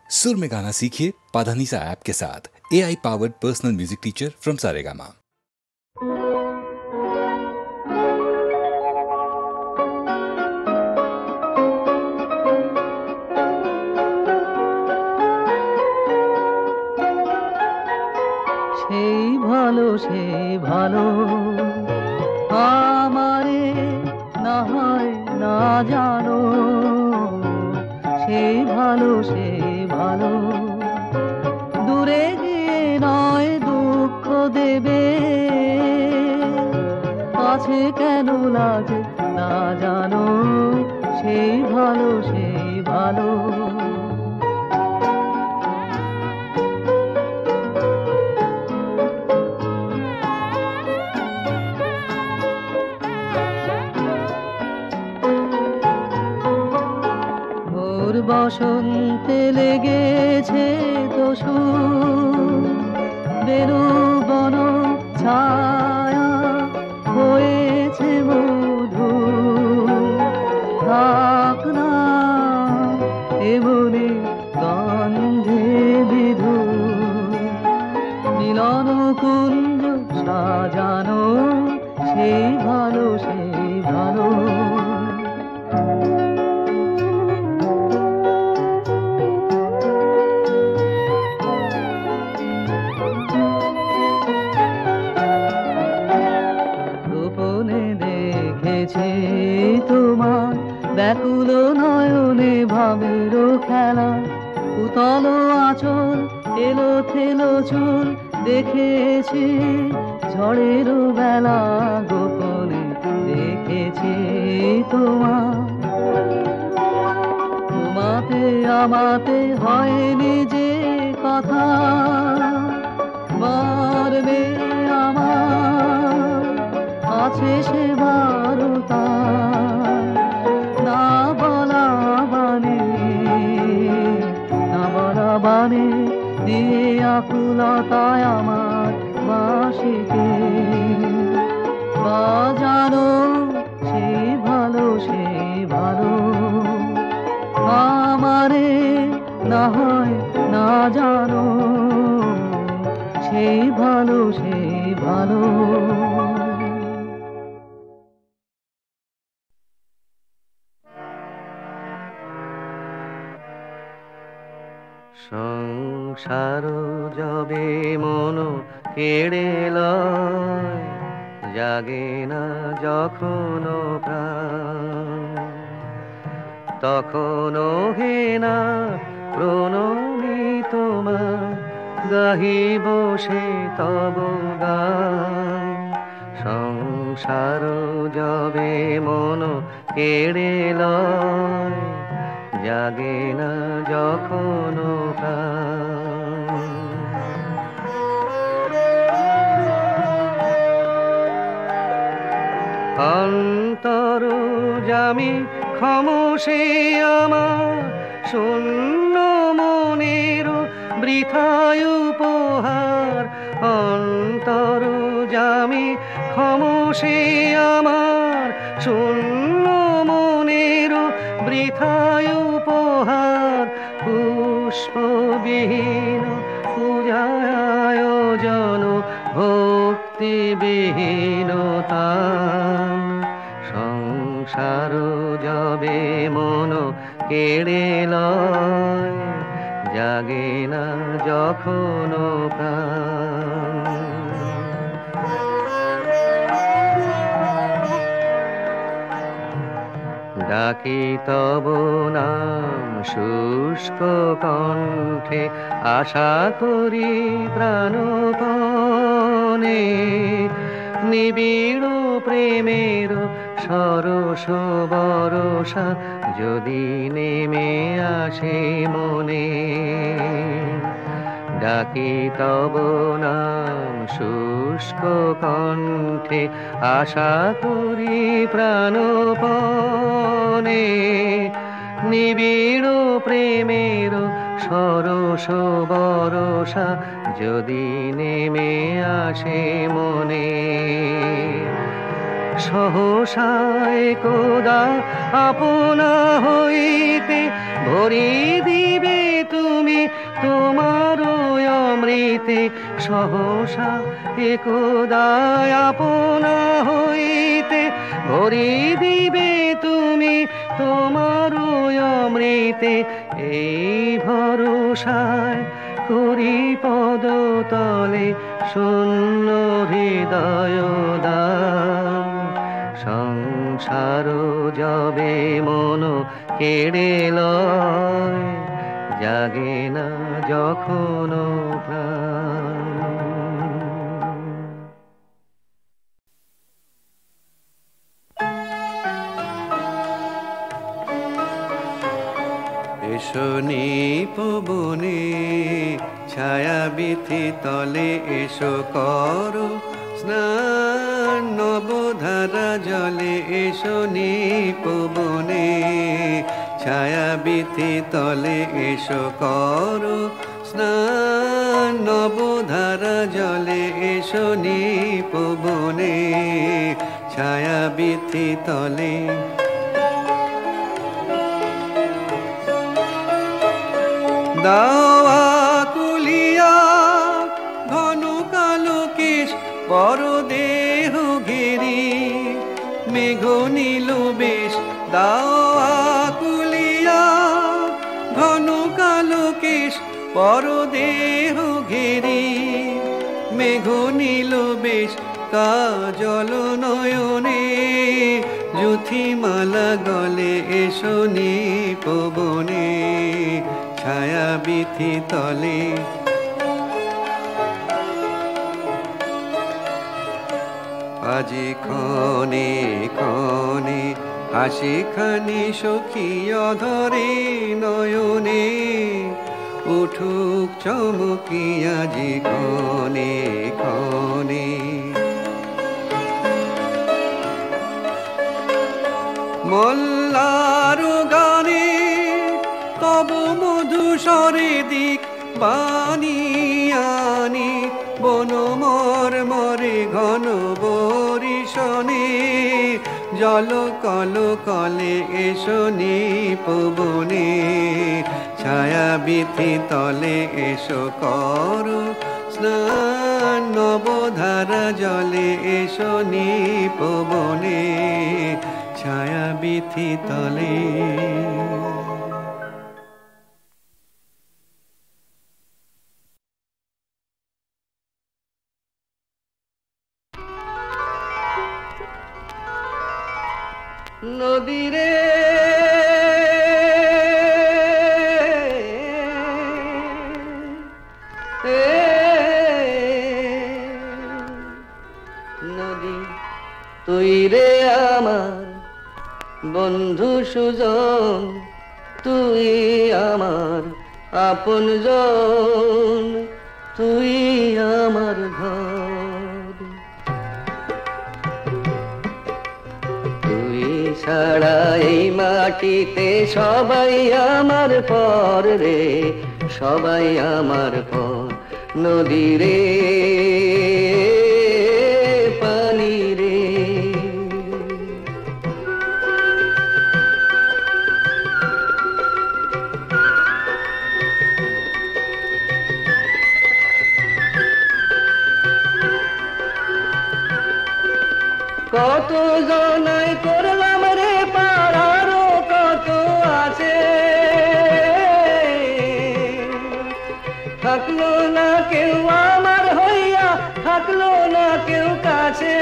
सुर में गाना सीखिए पाधानीसा ऐप के साथ। AI powered personal music teacher from Saregama. সেই ভালো আমারে না হয় না জানো, সেই ভালো দূরে গিয়ে নয় দুঃখ দেবে, আছে কেন লাগে না জানো, সেই ভালো বসন্তে লেগেছে দোষু, বেনু বন ছায়া হয়েছে মধু, থাক না এমনি গন্ধে বিধু, মিলন কুঞ্জ সাজানো, সেই ভালো তোমার ব্যাকুল নয়নে ভাবের খেলা, উতল আঁচল এলো থেলো চুল দেখেছি ঝড়ের বেলা, গোপনে দেখেছি তোমাতে আমাতে হয়নি যে কথা, মারবে আমার আছে সে বারতা, না বলা বানে দিয়ে আকুলতায় আমার বাঁশিকে বাজানো, সেই ভালো আমারে না হয় না জানো, সেই ভালো সংসার যবে মন কেড়ে লয়, জাগে না যখন প্রাণ, তখনও হে না প্রণমী তোমার, গাহিব সে তব গান। সংসার যবে মন কেড়ে লয়, জাগে না যখন প্রাণ, অন্তর জামি খামোশে আমার, শূন্য মনের বৃথায় উপহার, অন্তর জামি খামোশে আমার, শূন্য মনের বৃথায় উপহার, পুষ্পবিহীন পূজায় আয়োজন, ভক্তিবিহীনতা। সংসার যবে মন কেড়ে লয়, জাগে না যখন প্রাণ, ডাকি তব নাম শুষ্ক কণ্ঠে, আশা করি প্রাণপণে, নিবিড় প্রেমের সরস বরষা যদি নেমে আসে মনে, ডাকি তব নাম শুষ্ক কণ্ঠে, আশা করি প্রাণপণে, নিবিড় প্রেমের সরস বরষা যদি নেমে আসে মনে, সহসায় কোদা আপনা হইতে ভরি দিবে তুমি হইতে সহসা একদায় আপনা হইতে ভরি দিবে তুমি তোমার অমৃতে। এই ভরসায় করি পদতলে শূন্য হৃদয় দান। সংসার যাবে মন কেড়ে লয়, জাগে না যখন প্রাণ। এসো নিপবনে ছায়া বিথি তলে, এসো করো স্নান নবধারা জলে। এসো নিপবনে ছায়া বিথি তলে, এসো করো স্নান নবধারা জলে। এসো নিপবনে ছায়া বিথি তলে। দাওয়া কুলিয়া ঘন কালো কেশ বড় দেহ ঘেরি, মেঘ নীল বেশ। দাওয়া কুলিয়া ঘন কালো কেশ বড় দেহ ঘেরি, মেঘ নীল বেশ। কাজল নয়নে যুথিমালা গলে, এসো নিপবনে ছায়া বিথি তলে। আজি ক্ষণে ক্ষণে হাসি খানি সখী অধরে নয়নে, উঠুক চমকি আজি ক্ষণে ক্ষণে। মল্লার গানে তব মধুস্বরে দিক বানিয়ানি, বন মর্মরে ঘন বরিশনে। জল কল কলে এসো নিপবনে ছায়া বিথি তলে। এসো করো স্নান নবধারা জলে। এসো নিপবনে ছায়া বিথি তলে। নদীরে নদী তুই রে আমার বন্ধু সুজন, তুই আমার আপনজন, তুই আমার ঘর। তুই ছাড়া এই মাটিতে সবাই আমার পর রে, সবাই আমার পর। নদী রে পানি রে, কত জনাই করলাম রে পাড়ারও কত আছে, থাকলো না কেউ আমার হইয়া, থাকলো না কেউ কাছে।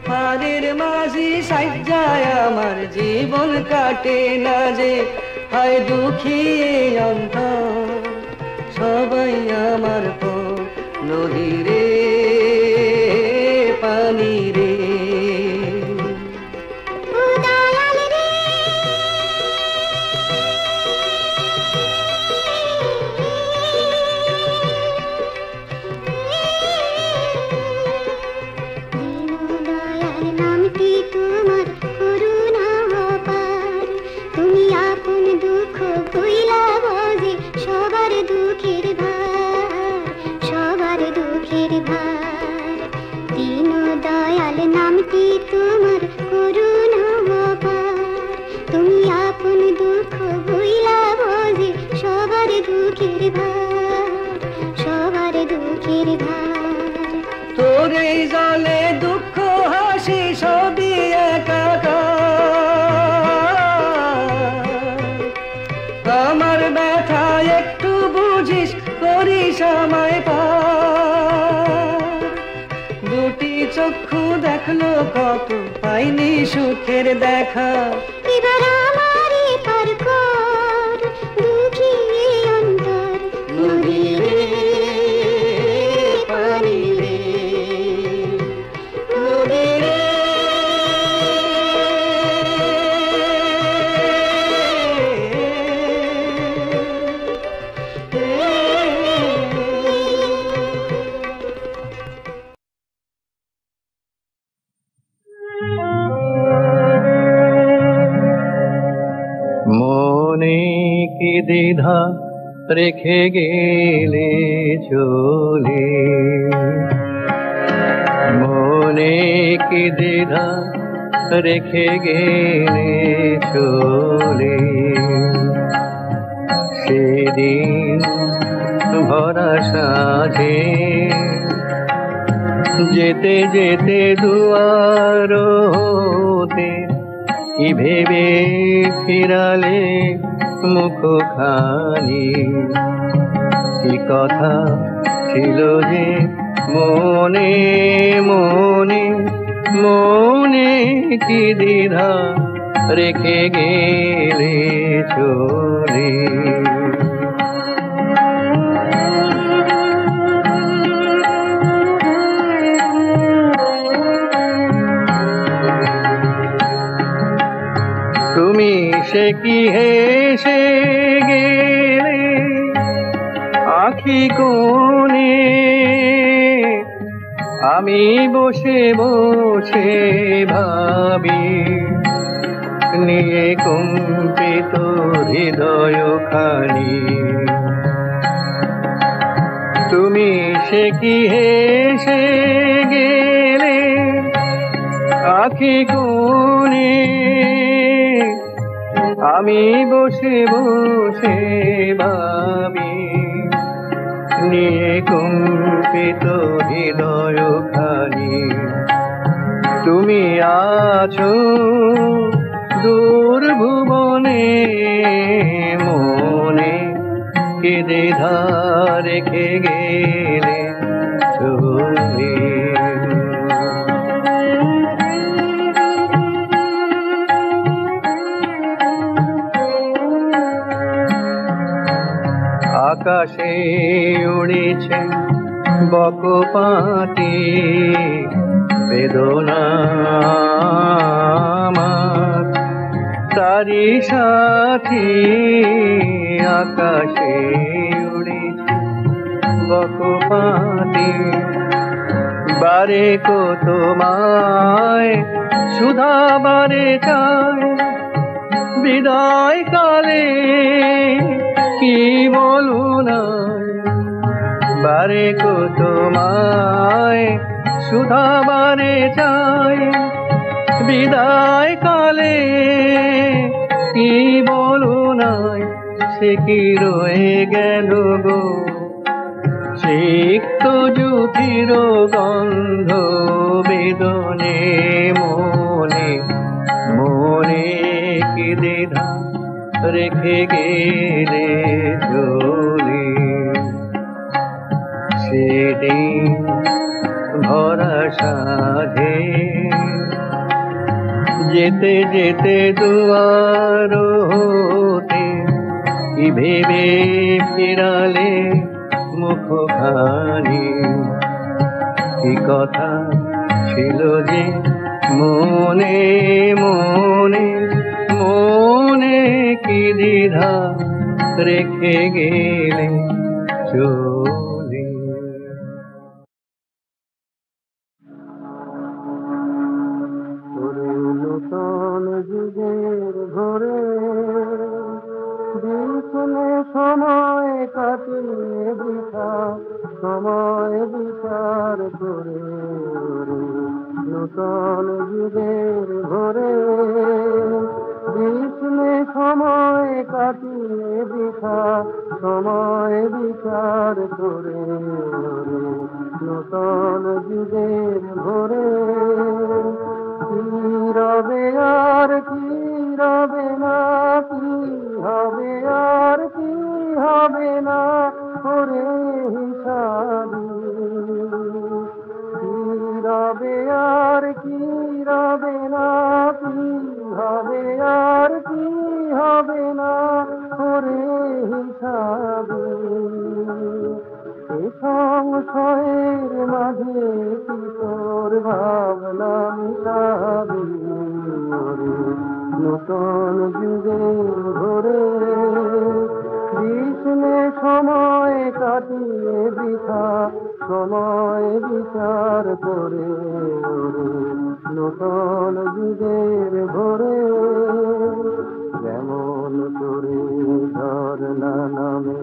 পাড়ের মাঝি সাজ্জায় আমার জীবন কাটে না যে, হায় দুঃখী অন্তর সবাই আমার পর। নদী রে পানি রে, আপন দুঃখ ভুইলা বোঝে সবার দুঃখের ভার। ভোরেই জলে দুঃখ হাসি সবই একাকার। আমার ব্যথা একটু বুঝিস, করিস আমায় পার। দুটি চক্ষু দেখলো কত, পাইনি সুখের দেখা। এবার আমারে পার কর, দুঃখী অন্তর নদী রে পানি রে, নদী রে। মনে কি দ্বিধা রেখে গেলে চলে, মনে কি দ্বিধা রেখে গেলে চলে, সেদিন ভরা সাজে যেতে যেতে দুয়ার হতে কি ভেবে ফিরালে মুখখানি, কি কথা ছিল যে মনে মনে, মনে কি দ্বিধা রেখে গেলে চলে। তুমি সে কি হেসে গেলে আখি কোণে, আমি বসে বসে ভাবি নিয়ে কম্পিত হৃদয় খানি। তুমি সে কি হেসে গেলে আখি কোণে, আমি বসে বসে ভাবি নিয়ে কম্পিত হৃদয় খানি। তুমি আছো দূর ভুবনে, মনে কি দ্বিধা রেখে গেলে চলে। আকাশে উড়েছে বকপাতি বেদনা আমার, তারি সাথী। আকাশে উড়েছে বকপাতি, বারে কো তোমায় সুধা বারে চায়, বিদায় কালে কি বলু না, বারে কো তোমায় সুধা বারে চাই, বিদায় কালে কি বলু নাই, সে কি রয়ে গেল গো সিক্ত জুতির গন্ধ বেদনে, মনে মনে কি দ্বিধা রেখে গেলে চলে। সেদিন ভরা সাধে যেতে যেতে দুয়ার হতে কি ভেবে ফিরালে মুখখানি, কি কথা ছিল যে মনে মনে, মনে কি দ্বিধা রেখে গেলে চলে। নূতন যুগের ঘরে দিনে সময় কাটিয়ে বৃথা, সময় বিচার করে। নূতন যুগের ঘরে দিনে সময় কাটিয়ে বৃথা, সময় বিচার করে। নূতন যুগের ভোরে কি রবে আর কি রবে না, কি হবে আর কি হবে না ওরে হিসাবি, কি রবে আর কি রবে না, কি হবে আর কি হবে না ওরে হিসাবি। এ সংশয়ের মাঝে কি তোর ভাবনা মিশাবি ওরে নূতন যুগের ভোরে, বিষ্ণে সময় কাটিয়ে বৃথা সময় বিচার করে ওরে নূতন যুগের ভোরে। যেমন করে ঝরনা নামে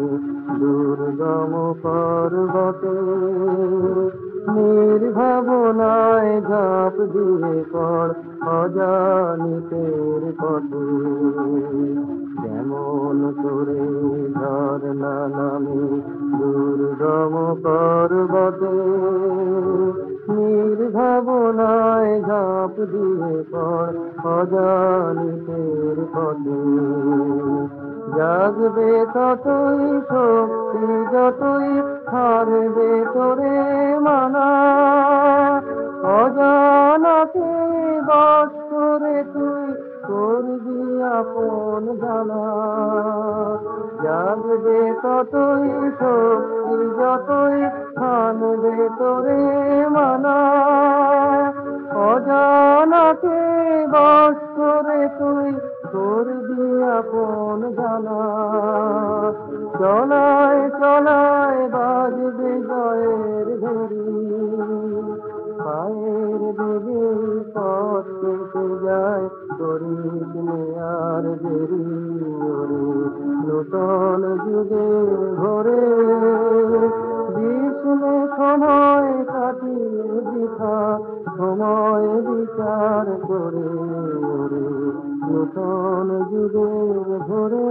দুর্গম পর্বতে, নির্ভাবনায় ঝাঁপ দিয়ে পড় অজানিতের পথে। যেমন করে ঝরনা নামে দুর্গম পর্বতে, নির্ভাবনায় ঝাঁপ দিয়ে পড় অজানিতের পথে। জাগবে ততই শক্তি যতই হারবে তোরে মানা, অজানাকে বশ করে তুই করবি আপন জানা। জাগবে ততই শক্তি যতই হারবে তোরে মানা, অজানাকে বশ করে তুই করবি আপন জানা। চলায় চলায় বাজবে জয়ের ঘড়ি, পায়ের বেগে পথ কেটে যায় করিস আর দেরি ওরে নূতন যুগের ভোরে। বিষ্ণে সময় কাটিয়ে বৃথা সময় বিচার করে ওরে নূতন যুগের ভোরে।